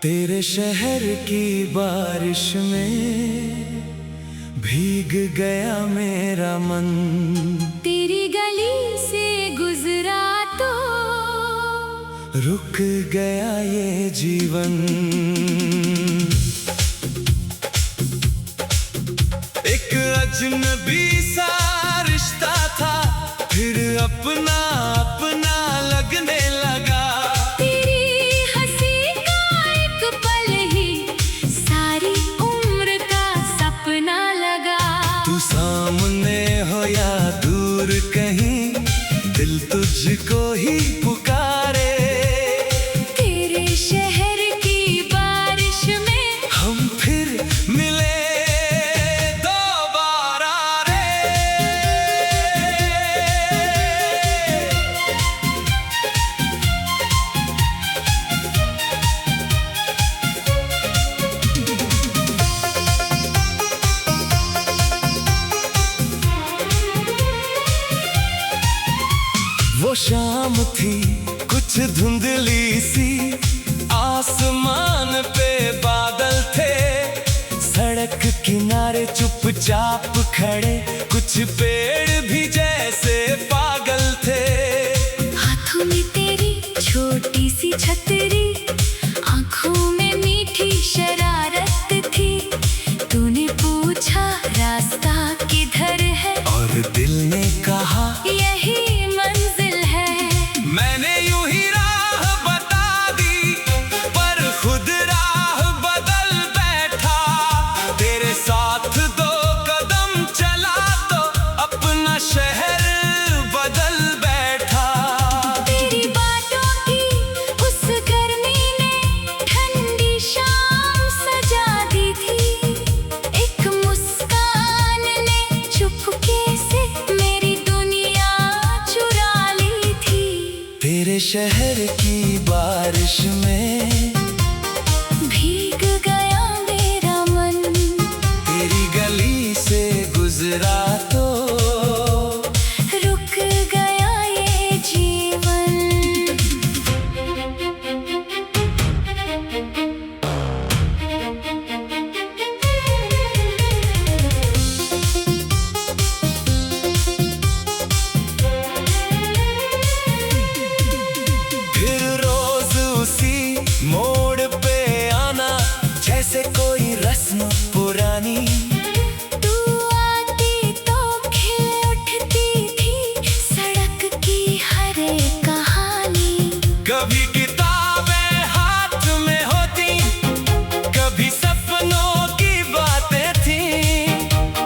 तेरे शहर की बारिश में भीग गया मेरा मन। तेरी गली से गुजरा तो रुक गया ये जीवन। एक अजनबी सा रिश्ता था, फिर अपना अपना लगने लगा। तेरी हंसी का एक पल ही सारी उम्र का सपना लगा। तू सामने हो या दूर कहीं, दिल तुझको ही पुकारे। तेरे शहर की बारिश में हम फिर मिले दोबारा रे। वो शाम थी कुछ धुंधली सी, आसमान पे बादल थे। सड़क किनारे चुपचाप खड़े कुछ पेड़ भी जैसे पागल थे। हाथों में तेरी छोटी सी छतरी, आंखों में मीठी शरारत थी। तूने पूछा रास्ता किधर है, और दिल ने कहा यही मंजिल है। मैंने यूं ही राह बता दी, पर खुद राह बदल बैठा। तेरे साथ दो कदम चला तो अपना शहर बदल बैठा। तेरी बातों की उस गर्मी ने ठंडी शाम सजा दी थी। एक मुस्कान ने चुपके से मेरी दुनिया चुरा ली थी। तेरे शहर की बारिश में भीग गया मेरा मन। तेरी गली से गुजरा तो रुक गया ये जीवन। फिर रोज उसी मोड़ पे आना, जैसे कोई रस्म पुरानी। तू आती तो खिल उठती थी सड़क की हर एक कहानी। कभी किताबें हाथ में होती, कभी सपनों की बातें थी।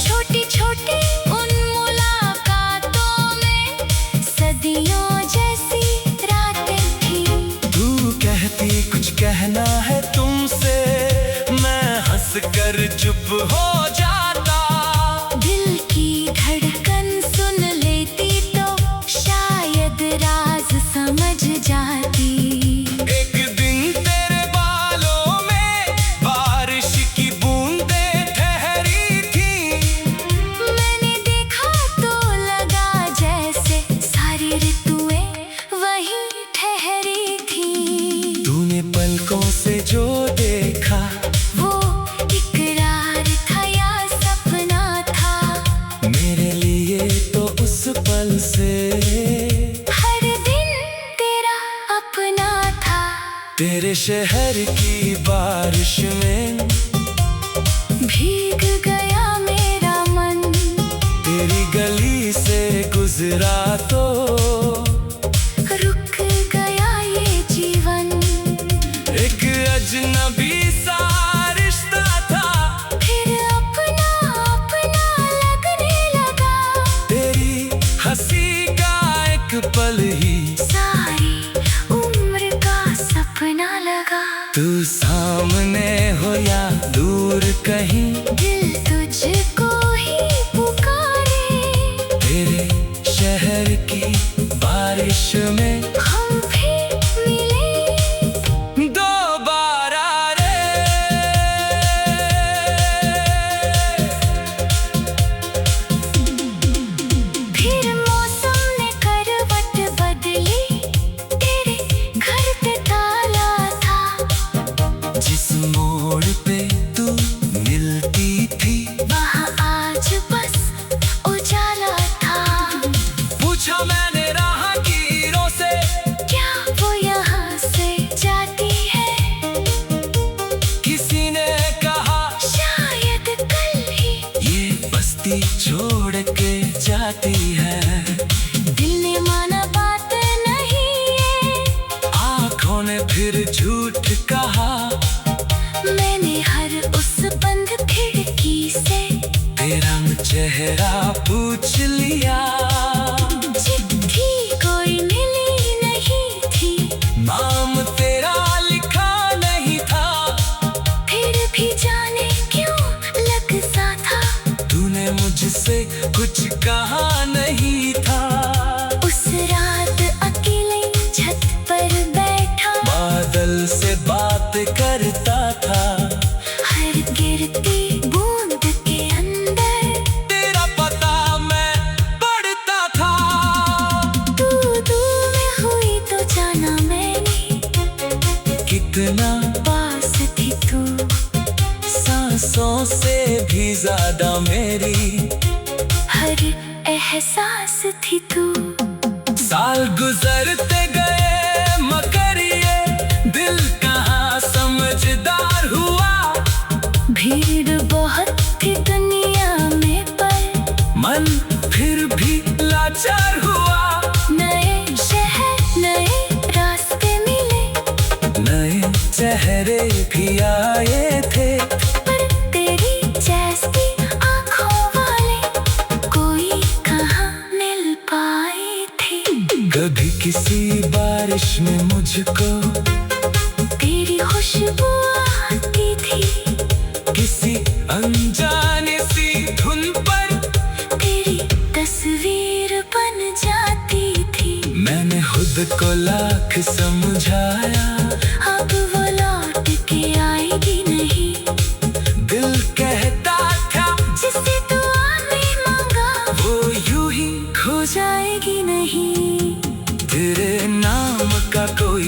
छोटी छोटी उन मुलाकातों में सदियों जैसी रातें थी। तू कहती कुछ कहना है तुमसे, मैं हंस कर चुप हो जाता। दिल की धड़कन सुन लेती तो शायद राज समझ जाती। एक दिन तेरे बालों में बारिश की बूंदें ठहरी थी। मैंने देखा तो लगा जैसे सारी ऋतुएं वहीं ठहरी थी। तूने पलकों से जो देखा, वो इकरार था या सपना था। मेरे लिए तो उस पल से हर दिन तेरा अपना था। तेरे शहर की बारिश में भीग गया मेरा मन। तेरी गली से गुजरा तो रुक गया ये जीवन। एक अजनबी सा रिश्ता था, फिर अपना अपना लगने लगा। तेरी हंसी का एक पल ही सारी उम्र का सपना लगा। तू सामने हो या दूर कहीं, दिल तुझको ही पुकारे। तेरे शहर की बारिश में हम फिर मिले दोबारा रे। फिर मौसम ने करवट बदली। तेरे घर पे ताला था। तूने फिर झूठ कहा, मैंने हर उस बंद खिड़की से तेरा चेहरा पूछ लिया। चिट्ठी कोई मिली नहीं थी, नाम तेरा लिखा नहीं था, फिर भी जाने क्यों लगता था तूने मुझसे कुछ कहा नहीं था। उस रात अकेले छत पर बैठा, बादल से बात करता था, हर गिरती बूंद के अंदर तेरा पता मैं पढ़ता था। तू में हुई तो जाना मैंने, कितना पास थी तू, सांसों से भी ज्यादा मेरी हर एहसास थी तू। साल गुजरते गए मगर ये दिल कहाँ समझदार हुआ। भीड़ बहुत थी दुनिया में पर मन फिर भी लाचार हुआ। नए शहर नए रास्ते मिले, नए चेहरे भी आए थे, पर तेरी जैसी आंखों वाले कोई कहाँ मिल पाए थे। कभी किसी बारिश में मुझको तेरी खुशबू आती थी, किसी अनजाने सी धुन पर तेरी तस्वीर बन जाती थी। मैंने खुद को लाख समझाया, अब वो लौट के आएगी नहीं, दिल कहता था जिसे दुआ में मांगा वो यूं ही हो जाएगी नहीं। तेरे नाम का कोई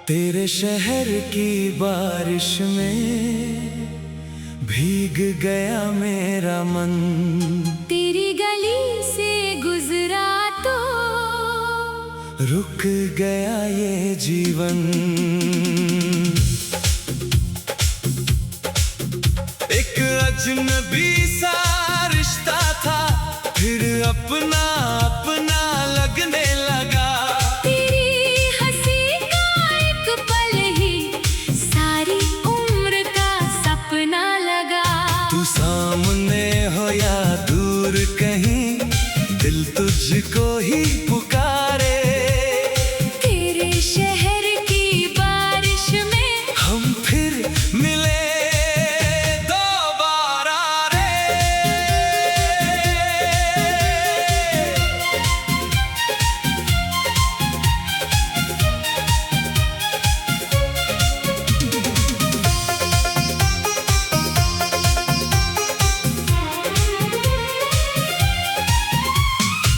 तेरे शहर की बारिश में भीग गया मेरा मन। तेरी गली से गुजरा तो रुक गया ये जीवन। एक अजनबी सा रिश्ता था, फिर अपना अपना लगने लगा। तेरी हंसी का एक पल ही सारी उम्र का सपना लगा। तू सामने हो या दूर कहीं, दिल तुझको ही पुकारे। तेरे शहर की बारिश में हम फिर मिले दोबारा रे।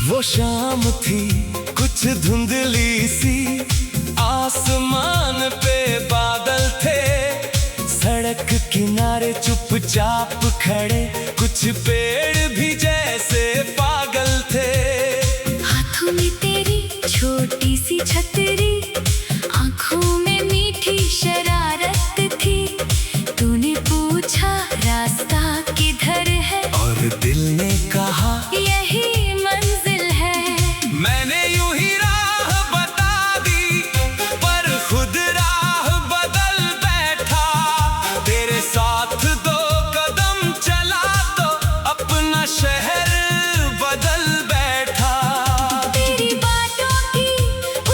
वो शाम थी कुछ धुंधली सी, आसमान पे बादल थे, सड़क किनारे चुपचाप खड़े कुछ पेड़ भी जैसे पागल थे। हाथों में तेरी छोटी सी छतरी, आंखों में मीठी शरारत थी। तूने पूछा रास्ता किधर है, और दिल ने कहा यही मंजिल है। मैंने यूं ही राह बता दी, पर खुद राह बदल बैठा। तेरे साथ दो कदम चला तो अपना शहर बदल बैठा। तेरी बातों की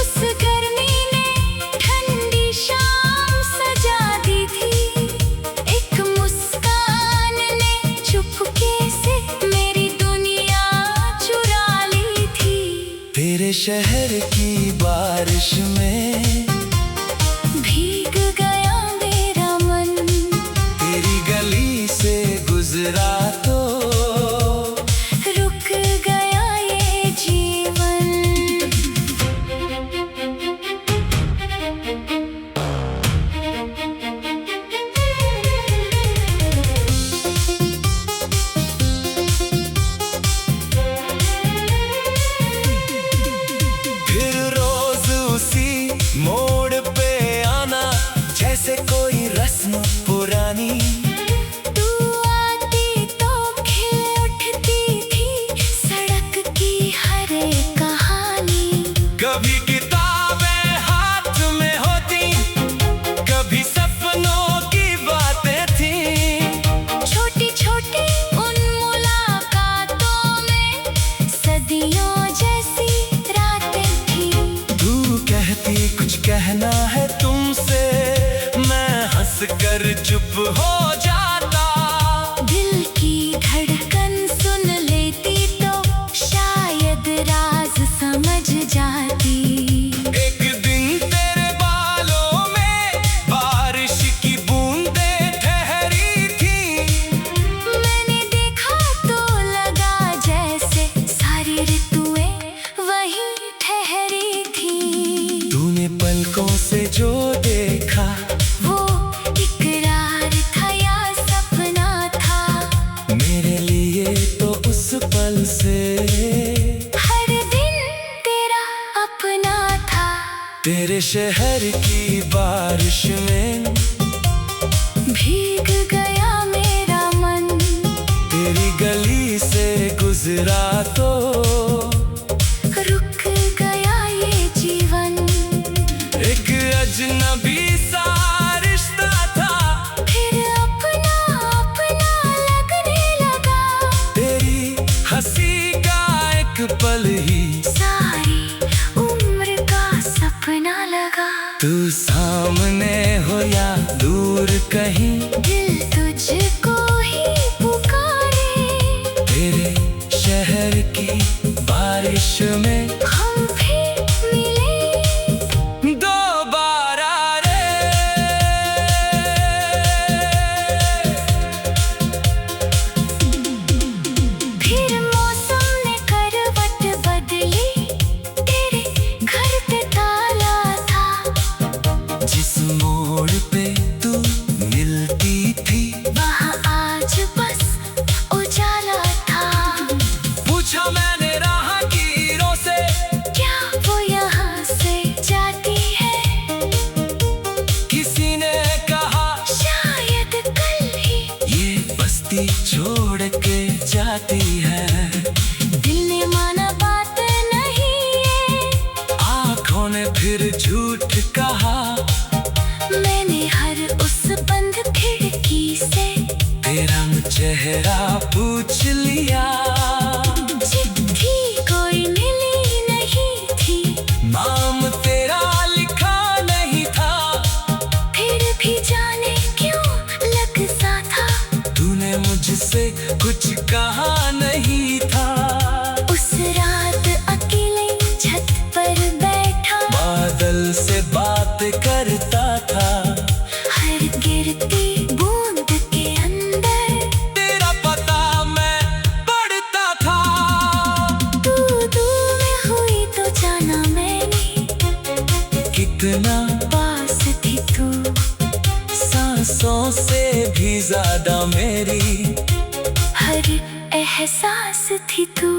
उस गर्मी ने ठंडी शाम सजा दी थी। एक मुस्कान ने चुपके से मेरी दुनिया चुरा ली थी। तेरे शहर की बारिश में भीग गया मेरा मन, तेरी गली से गुजरा तो रुक गया ये जीवन। कहती कुछ कहना है तुमसे, मैं हंस कर चुप हो जाता। दिल की धड़कन सुन लेती तो शायद राज समझ जाती। एक दिन तेरे बालों में बारिश की बूंदें ठहरी थी। मैंने देखा तो लगा जैसे सारी ऋतुएं वहीं ठहरी थी। तूने पलकों से जो देखा वो इकरार था या सपना था, मेरे लिए तो उस पल से हर दिन तेरा अपना था। तेरे शहर की बारिश में भीग गया मेरा मन, तेरी गली से गुजरा तो रुक गया ये जीवन। एक अजनबी सा रिश्ता था, फिर अपना अपना लगने लगा। तेरी हंसी का एक पल ही सारी उम्र का सपना लगा। तू सामने हो या दूर कहीं, दिल तुझको ही पुकारे। तेरे शहर की बारिश में हम फिर मिले दोबारा रे। फिर मौसम ने करवट बदली, तेरे घर पे ताला था। जिस मोड़ पे तू मिलती थी वहाँ आज बस उजाला था। पूछा मैंने राहगीरों से, क्या वो यहाँ से जाती है? किसी ने कहा शायद कल ही। ये बस्ती छोड़ के जाती है। दिल ने माना बात नहीं है, आँखों ने फिर झूठ कहा। मैंने हर उस बंद खिड़की से तेरा चेहरा पूछ लिया। चिट्ठी कोई मिली नहीं थी, नाम तेरा लिखा नहीं था। फिर भी जाने क्यों लगता था। तूने मुझसे कुछ कहा नहीं था। उस रात अकेले छत पर बैठा, बादल से बात करता था। हर गिरती बूंद के अंदर तेरा पता मैं पढ़ता था। तू में हुई तो जाना मैंने, कितना पास थी तू। सांसों से भी ज्यादा मेरी हर एहसास थी तू।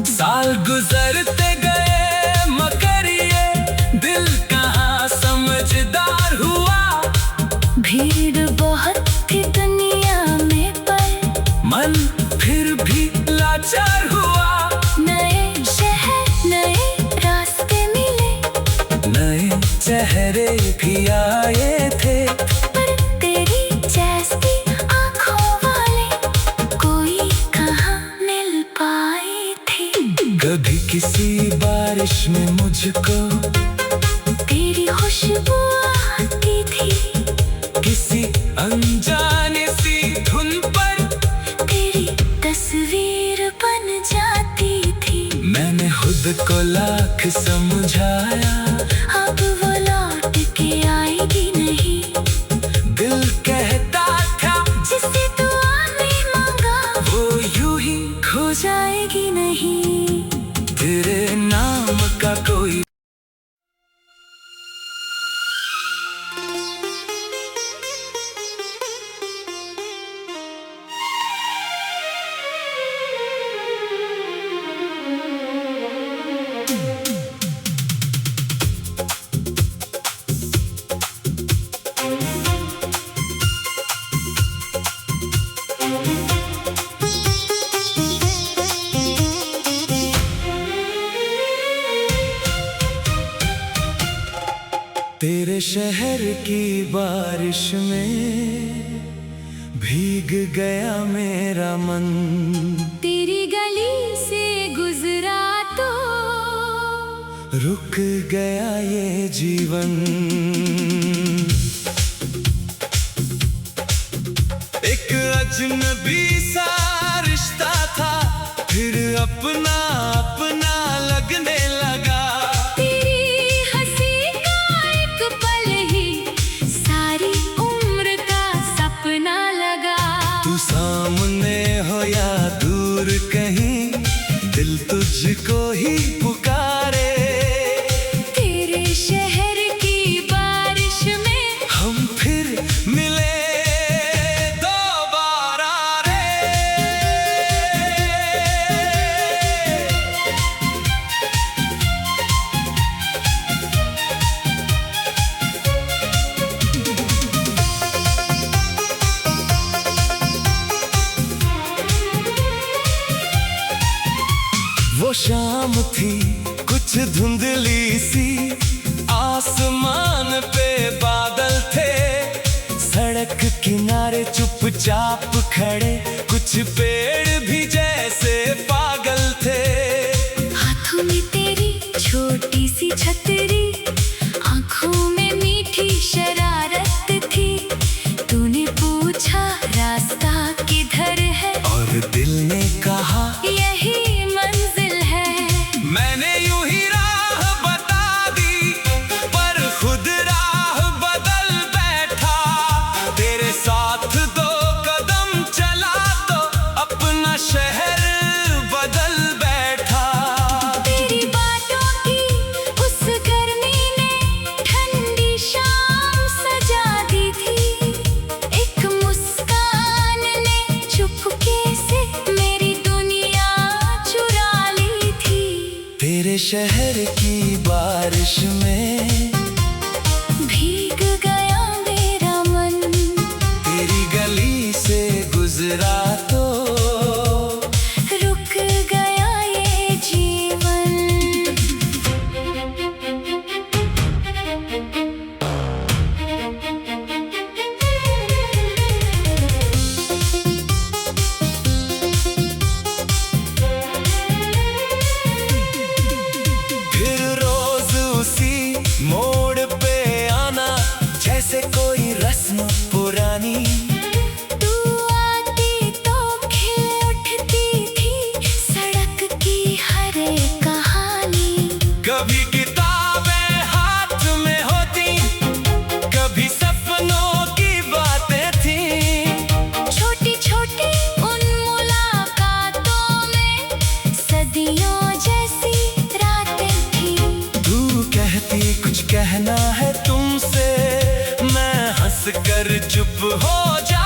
साल गुजरते गए मगर ये दिल कहाँ समझदार हुआ। भीड़ बहुत थी दुनिया में पर मन फिर भी लाचार हुआ। नए शहर नए रास्ते मिले, नए चेहरे भी आए थे, पर तेरी जैसी आँखों वाले कोई कहाँ मिल पाए थे। कभी किसी बारिश में मुझको तेरी खुशबू आती थी, किसी अनजाने सी धुन पर तेरी तस्वीर बन जाती थी। मैंने खुद को लाख समझाया, अब वो लौट के आएगी नहीं। दिल कहता था जिसे दुआ में मांगा वो यूं ही खो जाएगी नहीं। तेरे नाम का कोई तेरे शहर की बारिश में भीग गया मेरा मन। तेरी गली से गुजरा तो रुक गया ये जीवन। एक अजनबी सा रिश्ता था, फिर अपना अपना लगने लगा। तेरी हंसी का एक पल ही सारी उम्र का सपना लगा। तू सामने हो या दूर कहीं, दिल तुझको ही पुकारे। तेरे शहर की बारिश में हम फिर मिले दोबारा रे। वो शाम थी कुछ धुंधली सी, आसमान पे बादल थे। सड़क किनारे चुपचाप खड़े कुछ पेड़ भी जैसे पागल थे। हाथों में तेरी छोटी सी छतरी, आंखों में मीठी शरारत थी। तूने पूछा रास्ता किधर है, और दिल ने कहा यही मंजिल है। मैंने यूं ही राह बता दी, पर खुद राह बदल बैठा। तेरे साथ दो कदम चला तो अपना शहर बदल बैठा। तेरी बातों की उस गर्मी ने ठंडी शाम सजा दी थी। एक मुस्कान ने चुपके से मेरी दुनिया चुरा ली थी। तेरे शहर की बारिश में भीग गया मेरा मन, तेरी गली से गुजरा तो रुक गया ये जीवन। फिर रोज उसी मोड़ पे आना, जैसे कोई रस्म पुरानी। तू आती तो खिल उठती थी सड़क की हर एक कहानी। कभी किताबें हाथ में होती, कभी सपनों की बातें थी। छोटी छोटी उन मुलाकातों में सदियों जैसी रातें थी। तू कहती कुछ कहना है तुमसे, मैं हंस कर चुप हो जा।